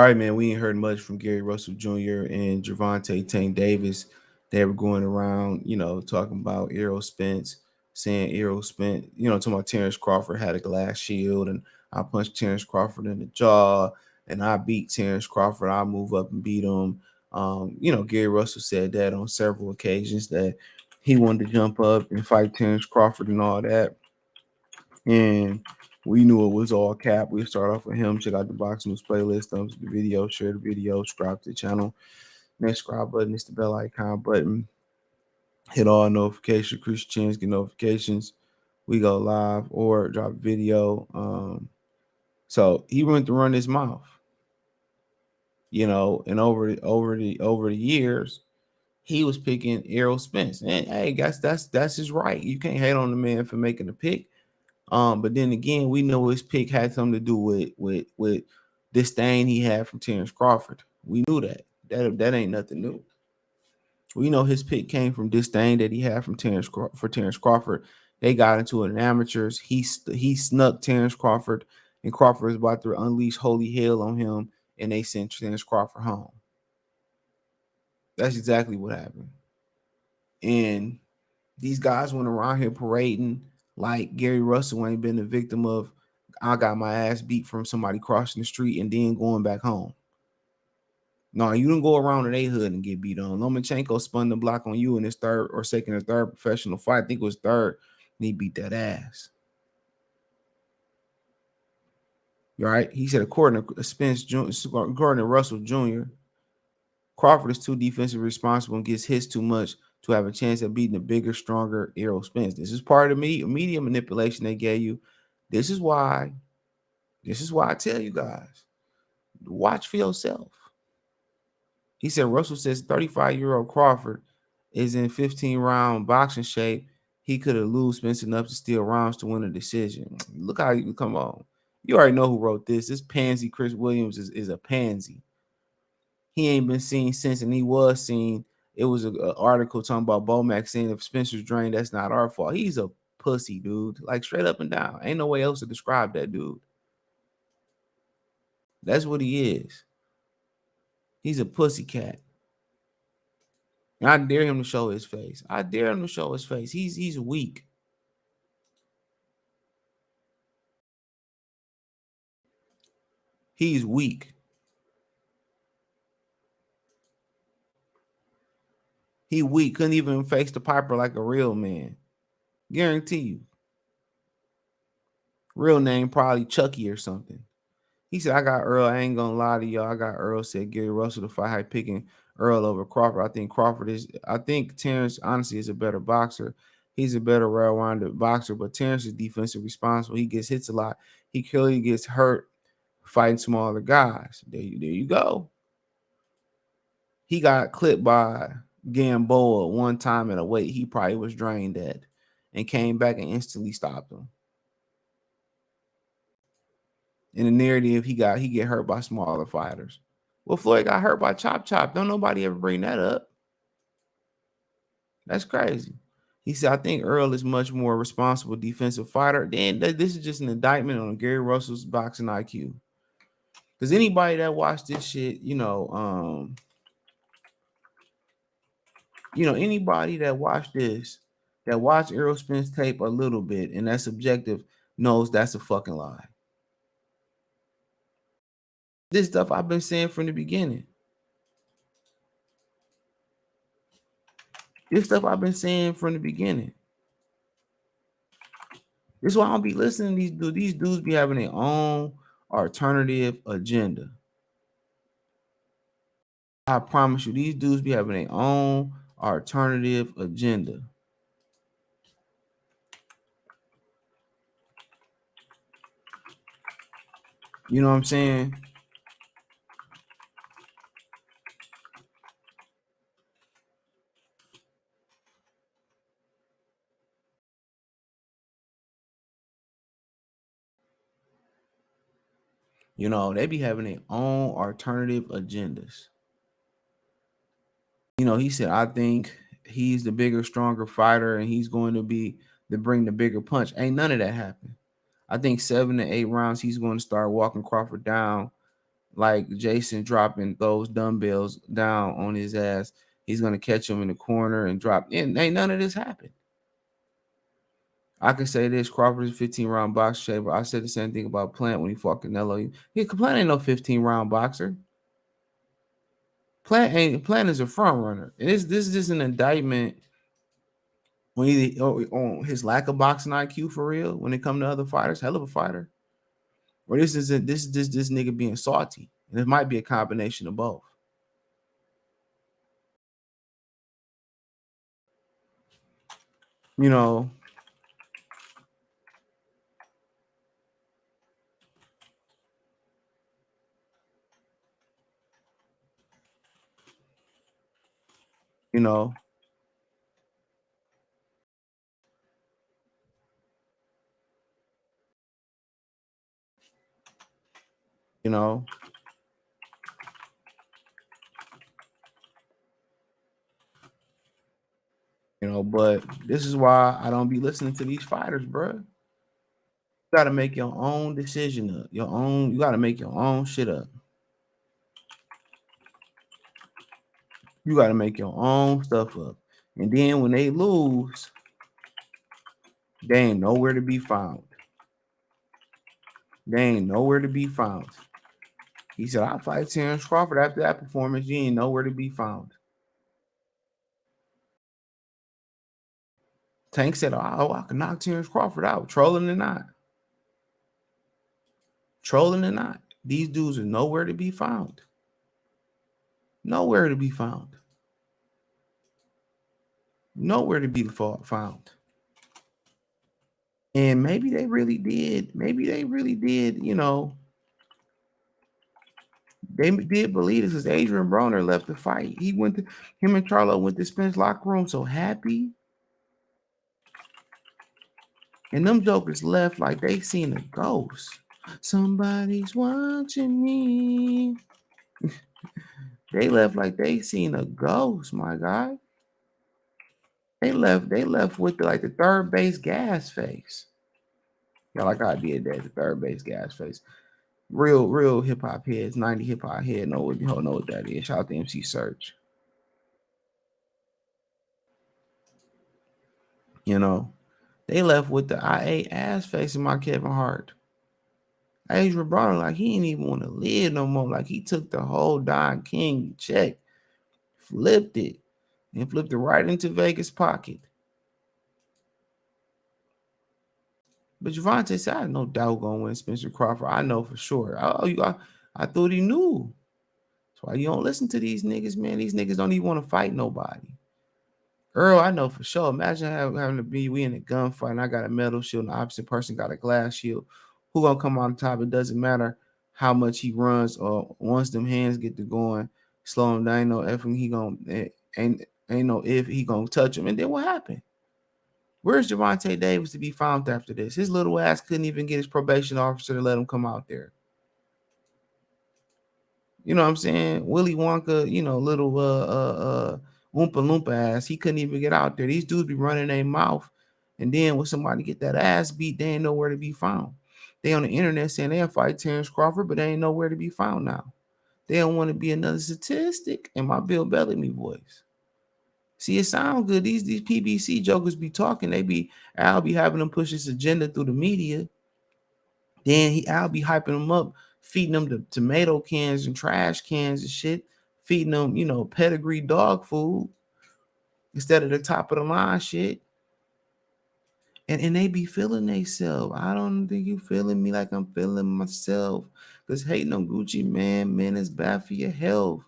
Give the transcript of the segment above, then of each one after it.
right, man. We ain't heard much from Gary Russell Jr. and Gervonta Tank Davis. They were going around, talking about Errol Spence, saying Errol Spence, talking about Terence Crawford had a glass shield and I punched Terence Crawford in the jaw and I beat Terence Crawford. I move up and beat him. Gary Russell said that on several occasions that he wanted to jump up and fight Terence Crawford and all that. And we knew it was all cap. We start off with him. Check out the Box News playlist. Thumbs up the video, share the video, subscribe to the channel. Next subscribe button is the bell icon button. Hit all notifications, increase your chance, get notifications. We go live or drop a video. So he went to run his mouth, and over the years, he was picking Errol Spence. And hey, guys, that's his right. You can't hate on the man for making a pick. But then again, we know his pick had something to do with disdain he had from Terence Crawford. We knew that. That ain't nothing new. We know his pick came from disdain that he had from Terence Crawford. They got into an amateurs. He snuck Terence Crawford, and Crawford was about to unleash holy hell on him, and they sent Terence Crawford home. That's exactly what happened. And these guys went around here parading like Gary Russell ain't been a victim of I got my ass beat from somebody crossing the street and then going back home. No, you didn't go around in a hood and get beat on. Lomachenko spun the block on you in his third or professional fight. I think it was third, and he beat that ass. Right? He said, according to Spence, according to Russell Jr., Crawford is too defensive responsible and gets hits too much to have a chance at beating a bigger, stronger Errol Spence. This is part of the media manipulation they gave you. This is why I tell you guys, watch for yourself. He said Russell says 35-year-old Crawford is in 15-round boxing shape. He could have lose Spence enough to steal rounds to win a decision. Look how you come on. You already know who wrote this. This pansy Chris Williams is a pansy. He ain't been seen since, and he was seen. It was an article talking about Bomac saying if Spencer's drained, that's not our fault. He's a pussy, dude. Like straight up and down. Ain't no way else to describe that dude. That's what he is. He's a pussy cat. And I dare him to show his face. I dare him to show his face. He's weak. He's weak. He weak. Couldn't even face the piper like a real man. Guarantee you. Real name probably Chucky or something. He said, I got Earl. I ain't gonna lie to y'all. I got Earl, said Gary Russell to fight high picking Earl over Crawford. I think Terence honestly is a better boxer. He's a better well-rounded boxer, but Terence is defensive responsible. He gets hits a lot. He clearly gets hurt fighting smaller guys. There you go. He got clipped by Gamboa one time at a weight he probably was drained at and came back and instantly stopped him. In the narrative, he get hurt by smaller fighters. Well, Floyd got hurt by Chop Chop. Don't nobody ever bring that up. That's crazy. He said, I think Earl is much more responsible defensive fighter. Then this is just an indictment on Gary Russell's boxing IQ. Because anybody that watched this shit, anybody that watched this, that watched Errol Spence tape a little bit, and that's subjective, knows that's a fucking lie. This stuff I've been saying from the beginning. This stuff I've been saying from the beginning. This is why I don't be listening to these dudes. These dudes be having their own alternative agenda. I promise you, these dudes be having their own alternative agenda. You know what I'm saying? They be having their own alternative agendas. He said, I think he's the bigger, stronger fighter, and he's going to bring the bigger punch. Ain't none of that happen. I think 7 to 8 rounds, he's going to start walking Crawford down like Jason dropping those dumbbells down on his ass. He's gonna catch him in the corner and drop. And ain't none of this happened. I can say this: Crawford is a 15-round boxer. But I said the same thing about Plant when he fought Canelo. Plant ain't no 15-round boxer. Plant is a front runner. And this is just an indictment on his lack of boxing IQ for real when it come to other fighters. Hell of a fighter. Or this is this nigga being salty. And it might be a combination of both. You know, you know, you know, but this is why I don't be listening to these fighters, bro. You gotta make your own decision up. You gotta make your own shit up. You gotta make your own stuff up. And then when they lose, they ain't nowhere to be found. They ain't nowhere to be found. He said, I'll fight Terence Crawford after that performance. You ain't nowhere to be found. Tank said, oh, I can knock Terence Crawford out. Trolling or not. Trolling or not. These dudes are nowhere to be found. Nowhere to be found. Nowhere to be found. And maybe they really did. Maybe they really did, they did believe this because Adrian Broner left the fight. Him and Charlo went to Spence locker room so happy. And them jokers left like they seen a ghost. Somebody's watching me. They left like they seen a ghost, my guy. They left with the third base gas face. Yeah, like I did that, the third base gas face. Real hip hop heads, 90 hip hop head know what that is. Shout out to MC Search. They left with the I ate ass face in my Kevin Hart. Adrian Broner, like he ain't even want to live no more. Like he took the whole Don King check, flipped it, and flipped it right into Vegas' pocket. But Gervonta said, I had no doubt gonna win Spencer Crawford. I know for sure. I thought he knew. That's why you don't listen to these niggas, man. These niggas don't even want to fight nobody. Errol, I know for sure. Imagine having to be we in a gunfight and I got a metal shield and the opposite person got a glass shield. Who gonna come on top? It doesn't matter how much he runs or once them hands get to going, slow him down. Ain't no effing he gonna ain't no if he gonna touch him. And then what happened? Where's Gervonta Davis to be found after this? His little ass couldn't even get his probation officer to let him come out there. You know what I'm saying? Willy Wonka, little Oompa Loompa ass. He couldn't even get out there. These dudes be running their mouth, and then when somebody get that ass beat, they ain't nowhere to be found. They on the internet saying they'll fight Terence Crawford, but they ain't nowhere to be found now. They don't want to be another statistic in my Bill Bellamy voice. See, it sounds good. These PBC jokers be talking. Al be having them push this agenda through the media. Then Al be hyping them up, feeding them the tomato cans and trash cans and shit, feeding them, pedigree dog food instead of the top of the line shit. And they be feeling themselves. I don't think you feeling me like I'm feeling myself. Because hating on Gucci man, is bad for your health.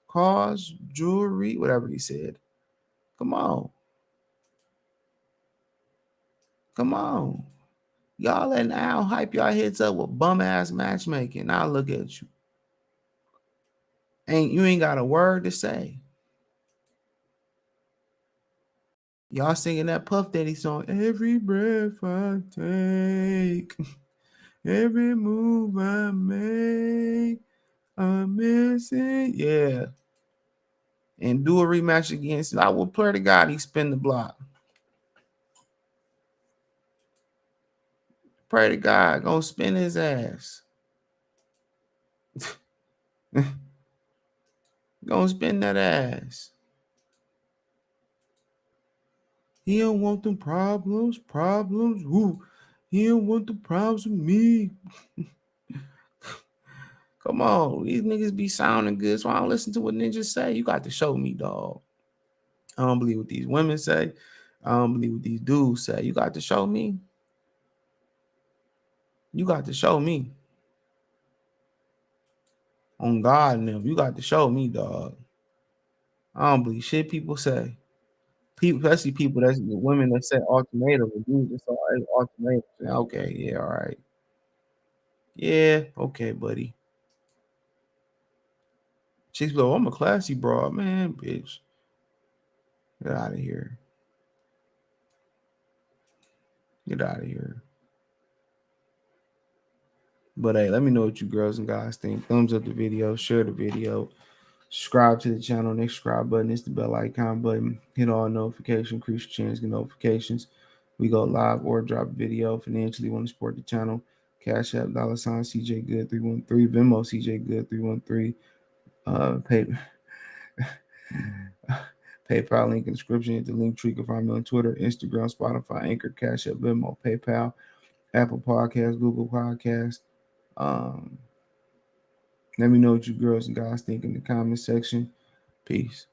Cars, jewelry, whatever he said. Come on. Come on. Y'all letting Al hype y'all heads up with bum ass matchmaking. Now look at you. You ain't got a word to say. Y'all singing that Puff Daddy song. Every breath I take, every move I make, I'm missing. Yeah. And do a rematch against. I will pray to God he spin the block. Pray to God, gonna spin his ass. Gonna spend that ass. He don't want them problems. Woo. He don't want the problems with me. Come on, these niggas be sounding good, so I don't listen to what ninjas say. You got to show me, dog. I don't believe what these women say. I don't believe what these dudes say. You got to show me. You got to show me. On God and them. You got to show me, dog. I don't believe shit people say. People, especially people that's women that say ultimatum and dudes that say ultimatum. Okay, yeah, all right. Yeah, okay, buddy. Chicks go, I'm a classy broad, man, bitch. Get out of here. Get out of here. But hey, let me know what you girls and guys think. Thumbs up the video, share the video, subscribe to the channel. Next subscribe button is the bell icon button. Hit all notifications, increase your chance to get notifications. We go live or drop a video. Financially want to support the channel. Cash App $ CJ Good 313, Venmo CJ Good 313. Pay PayPal link in the description. Hit the link tree. You can find me on Twitter, Instagram, Spotify, Anchor, Cash App, Venmo, PayPal, Apple Podcasts, Google Podcasts. Um, Let me know what you girls and guys think in the comment section. Peace.